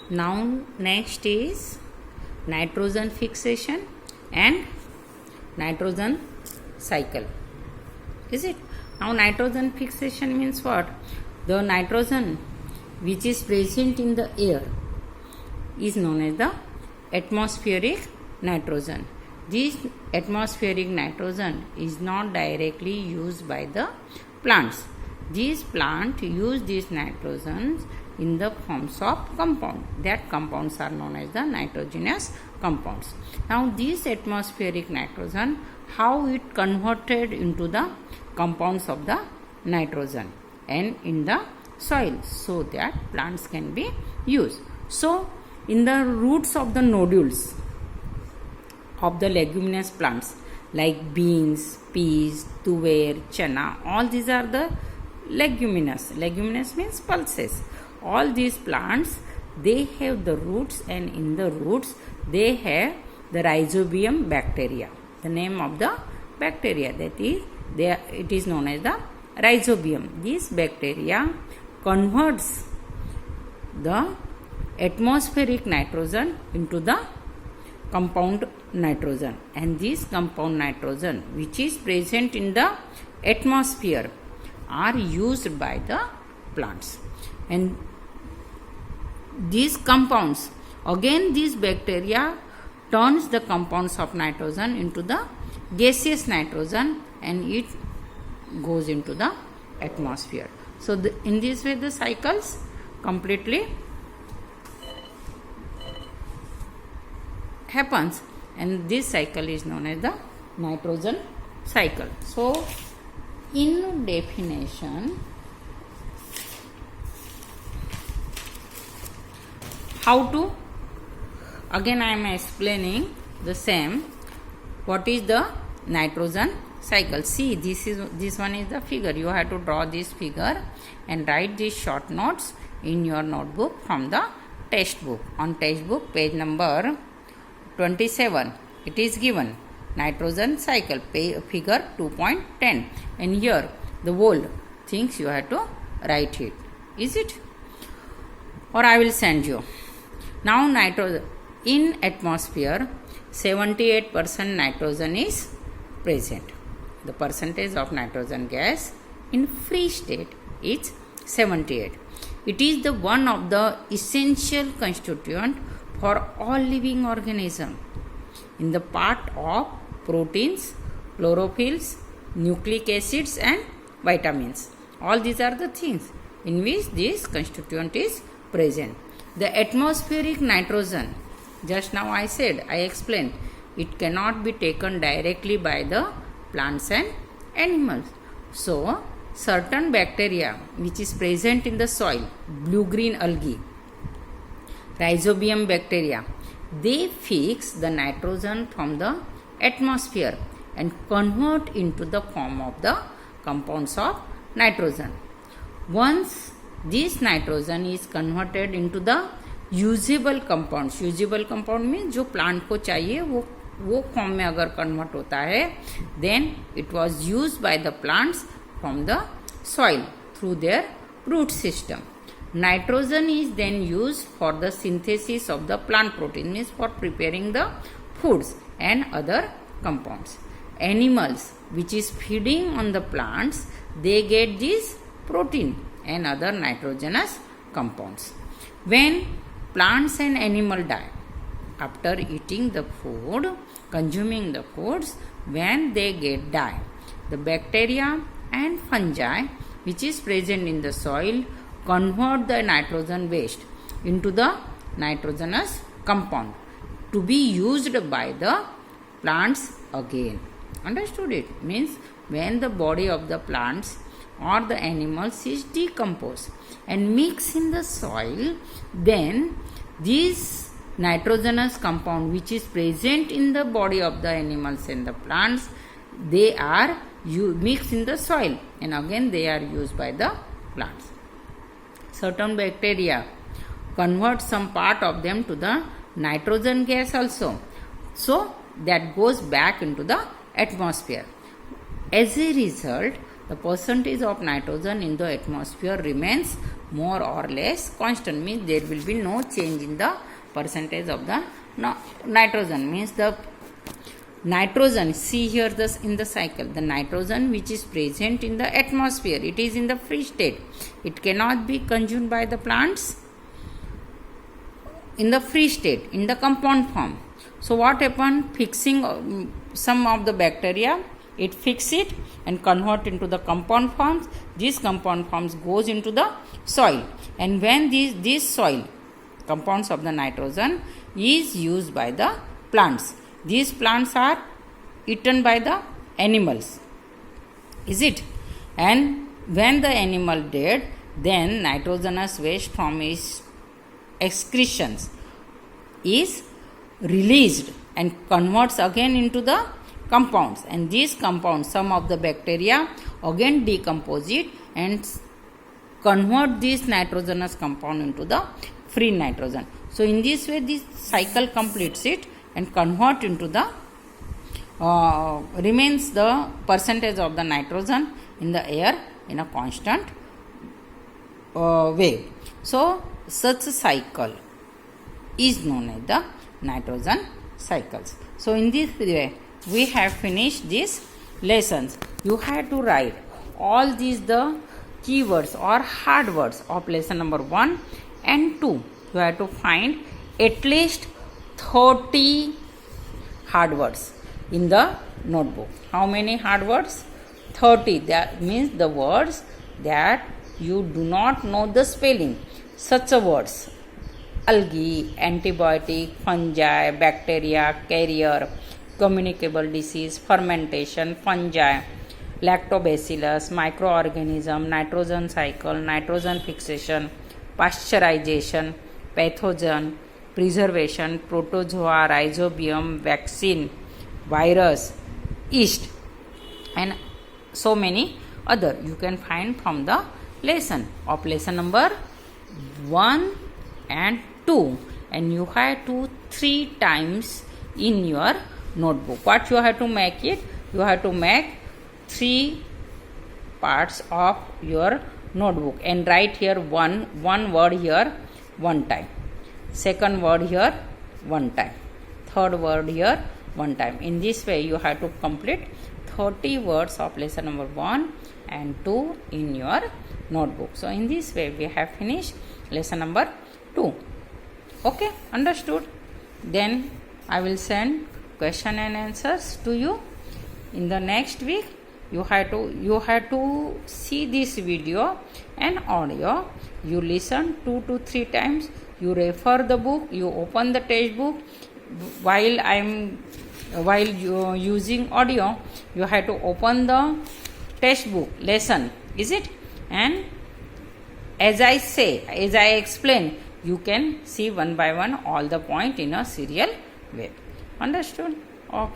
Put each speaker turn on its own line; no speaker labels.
Now next is nitrogen fixation and nitrogen cycle. Is it? Now nitrogen fixation means what? The nitrogen which is present in the air is known as the atmospheric nitrogen. This atmospheric nitrogen is not directly used by the plants. These plants use these nitrogens in the forms of compound. That compounds are known as the nitrogenous compounds. Now this atmospheric nitrogen, how it converted into the compounds of the nitrogen and in the soil so that plants can be used. So in the roots of the nodules of the leguminous plants like beans, peas, tuber, chana, all these are the leguminous. Leguminous means pulses. All these plants, they have the roots, and in the roots they have the rhizobium bacteria. The name of the bacteria, that is, it is known as the rhizobium. This bacteria converts the atmospheric nitrogen into the compound nitrogen, and this compound nitrogen which is present in the atmosphere are used by the plants. And these compounds, again these bacteria turns the compounds of nitrogen into the gaseous nitrogen and it goes into the atmosphere. So in this way the cycles completely happens, and this cycle is known as the nitrogen cycle. So in definition, how to, again I am explaining the same, what is the nitrogen cycle. See, this one is the figure. You have to draw this figure and write these short notes in your notebook from the textbook. On textbook page number 27 it is given nitrogen cycle, figure 2.10, and here the whole things you have to write it. Is it? Or I will send you. Now nitrogen in atmosphere 78% nitrogen is present. The percentage of nitrogen gas in free state is 78. It is the one of the essential constituent for all living organisms in the part of proteins, chlorophylls, nucleic acids and vitamins. All these are the things in which this constituent is present. The atmospheric nitrogen, just now I explained, it cannot be taken directly by the plants and animals. So certain bacteria which is present in the soil, blue-green algae, rhizobium bacteria, they fix the nitrogen from the atmosphere and convert into the form of the compounds of nitrogen. Once this nitrogen is converted into the usable compounds, usable compound means जो plant को चाहिए वो form में अगर convert होता है, then it was used by the plants from the soil through their root system. Nitrogen is then used for the synthesis of the plant protein, means for preparing the foods and other compounds. Animals which is feeding on the plants, they get this protein and other nitrogenous compounds. When plants and animal die after eating the food, consuming the foods, when they die, the bacteria and fungi which is present in the soil convert the nitrogen waste into the nitrogenous compound to be used by the plants again. Understood it? Means when the body of the plants or the animals is decomposed and mix in the soil, then this nitrogenous compound which is present in the body of the animals and the plants, they are mixed in the soil and again they are used by the plants. Certain bacteria convert some part of them to the nitrogen gas also, so that goes back into the atmosphere. As a result, the percentage of nitrogen in the atmosphere remains more or less constant, means there will be no change in the percentage of the nitrogen. Means the nitrogen, see here this in the cycle, the nitrogen which is present in the atmosphere, it is in the free state. It cannot be consumed by the plants in the free state, in the compound form. So what happened? Fixing some of the bacteria, it fix it and convert into the compound forms. These compound forms goes into the soil, and when these soil compounds of the nitrogen is used by the plants, these plants are eaten by the animals, is it? And when the animal dead, then nitrogenous waste from its excretions is released and converts again into the compounds, and these compounds, some of the bacteria again decompose it and convert this nitrogenous compound into the free nitrogen. So in this way this cycle completes it and convert into the remains the percentage of the nitrogen in the air in a constant way. So such a cycle is known as the nitrogen cycles. So in this way we have finished these lessons. You have to write all these the keywords or hard words of lesson number 1 and 2. You have to find at least 30 hard words in the notebook. How many hard words? 30. That means the words that you do not know the spelling. Such a words: algae, antibiotic, fungi, bacteria, carrier, communicable disease, fermentation, fungi, lactobacillus, microorganism, nitrogen cycle, nitrogen fixation, pasteurization, pathogen, preservation, protozoa, rhizobium, vaccine, virus, yeast, and so many other you can find from the lesson of lesson number 1 and 2, and you have to 3 times in your notebook. What you have to make it? You have to make 3 parts of your notebook and write here one word here 1 time, second word here 1 time, third word here 1 time. In this way you have to complete 30 words of lesson number 1 and 2 in your notebook. So in this way we have finished lesson number 2. Okay, understood? Then I will send question and answers to you in the next week. You have to see this video and audio. You listen 2 to 3 times. You refer the book. You open the textbook. While you using audio, you have to open the textbook lesson. Is it? And as I explain, you can see one by one all the point in a serial way. Understood? Okay.